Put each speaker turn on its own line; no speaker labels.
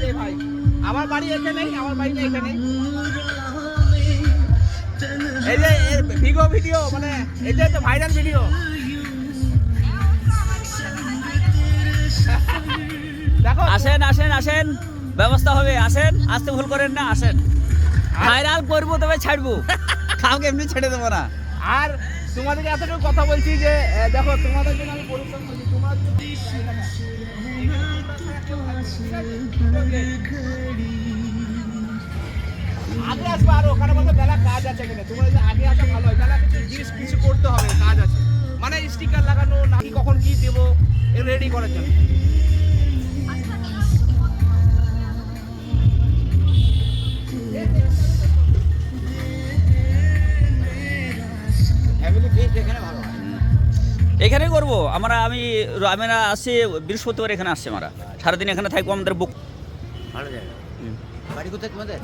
এই ভাই আমার বাড়ি এখানেই, আমার বাড়িটা এখানে। এই যে ভিডিও মানে এই যে ভাইরাল ভিডিও। দেখো
আসেন আসেন আসেন, ব্যবস্থা হবে, আসেন, আসতে ভুল করেন না, আসেন। ভাইরাল করবো তবে ছাড়বো, কাউকে এমনি ছেড়ে দেবো না।
আর তোমাদেরকে এতটুকু কথা বলছি যে দেখো তোমাদের জন্য আমি পরিশ্রম করছি, তোমার জন্য আগে আসবে আরো, ওখানে বলতে বেলা কাজ আছে এখানে, তোমরা যদি আগে আসা ভালো হয়, বেলা কিছু জিনিস কিছু করতে হবে, কাজ আছে মানে স্টিকার লাগানো, নাকি কখন কি দেবো রেডি করার জন্য।
এখানেই করবো আমরা, আমরা আসছি বৃহস্পতিবার, এখানে আসছি আমরা, সারাদিন এখানে থাকবো, আমাদের বুক
ভালো জায়গা। বাড়ি কোথায় তোমাদের?